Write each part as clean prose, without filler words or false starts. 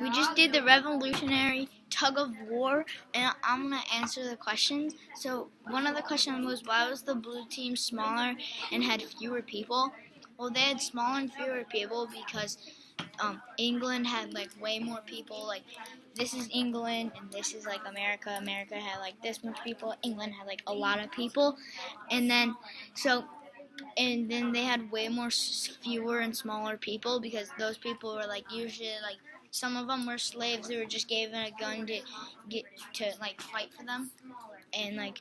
We just did the Revolutionary tug of war, and I'm going to answer the questions. So, one of the questions was, why was the blue team smaller and had fewer people? Well, they had smaller and fewer people because England had like way more people. Like, this is England and this is like America. America had like this much people. England had like a lot of people, and then they had way more fewer and smaller people because those people were like usually like some of them were slaves who were just given a gun to get to like fight for them, and like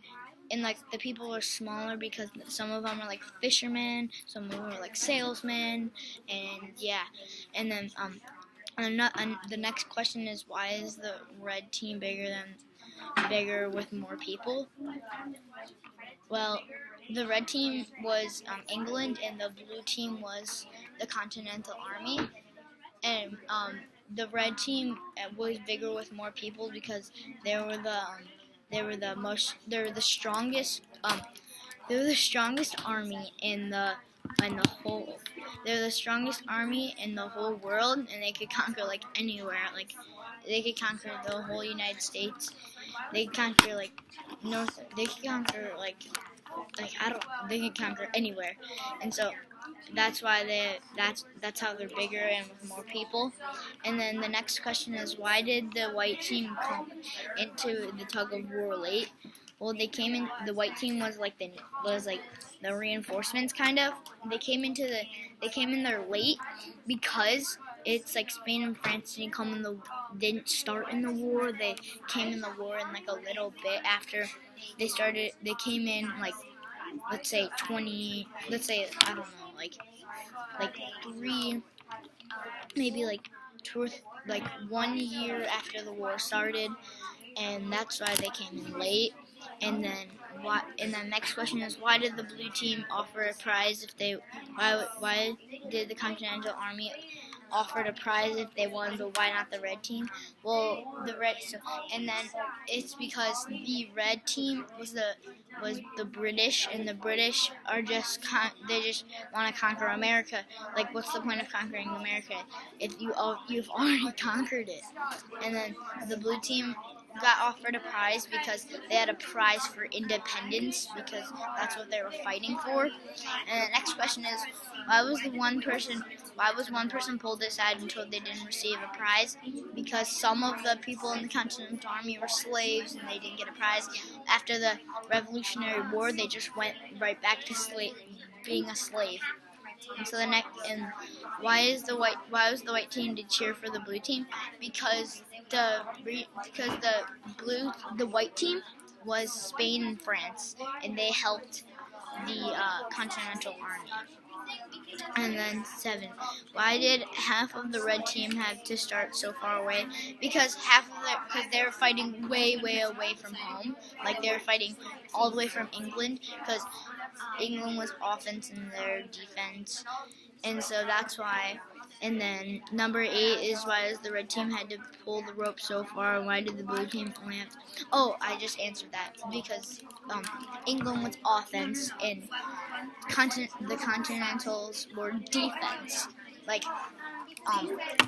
the people were smaller because some of them were like fishermen, some of them were like salesmen, and yeah, and then the next question is, why is the red team bigger with more people? Well, the red team was England, and the blue team was the Continental Army. And the red team was bigger with more people because they were the strongest. They were the strongest army in the whole. They're the strongest army in the whole world, and they could conquer like anywhere. Like they could conquer the whole United States. They could conquer like North. They could conquer they could conquer anywhere, and so that's why that's how they're bigger and with more people. And then the next question is, why did the white team come into the tug of war late? Well, they came in. The white team was like the reinforcements kind of. They came in there late because it's like Spain and France didn't start in the war. They came in the war in like a little bit after they started. They came in like, let's say I don't know, like three, maybe like two, like 1 year after the war started, and that's why they came in late. And then next question is, why did the blue team offer a prize if they why did the Continental Army offered a prize if they won, but why not the red team? Well, and then it's because the red team was the British, and the British are they just want to conquer America. Like, what's the point of conquering America if you've already conquered it? And then the blue team got offered a prize because they had a prize for independence, because that's what they were fighting for. And the next question is, why was one person pulled aside and told they didn't receive a prize? Because some of the people in the Continental Army were slaves and they didn't get a prize. After the Revolutionary War, they just went right back to being a slave. And so why was the white team to cheer for the blue team? Because the white team was Spain and France, and they helped the Continental Army. And then 7, why did half of the red team have to start so far away? Because because they were fighting way away from home. Like, they were fighting all the way from England, because England was offense and their defense, and so that's why. And then number 8 is, why does the red team had to pull the rope so far? Why did the blue team only have to? Oh, I just answered that. Because England was offense and the Continentals were defense. Like,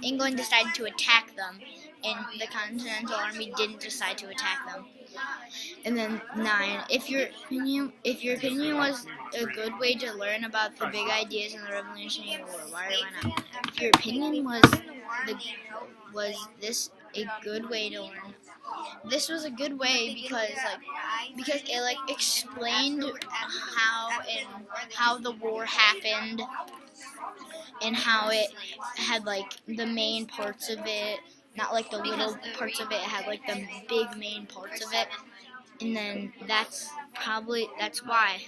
England decided to attack them, and the Continental Army didn't decide to attack them. And then 9, if your opinion was a good way to learn about the big ideas in the Revolutionary War, why not? If your opinion was this a good way to learn? This was a good way because it explained how the war happened, and how it had like the main parts of it, not like the little parts of it. It had like the big main parts of it, and then that's why.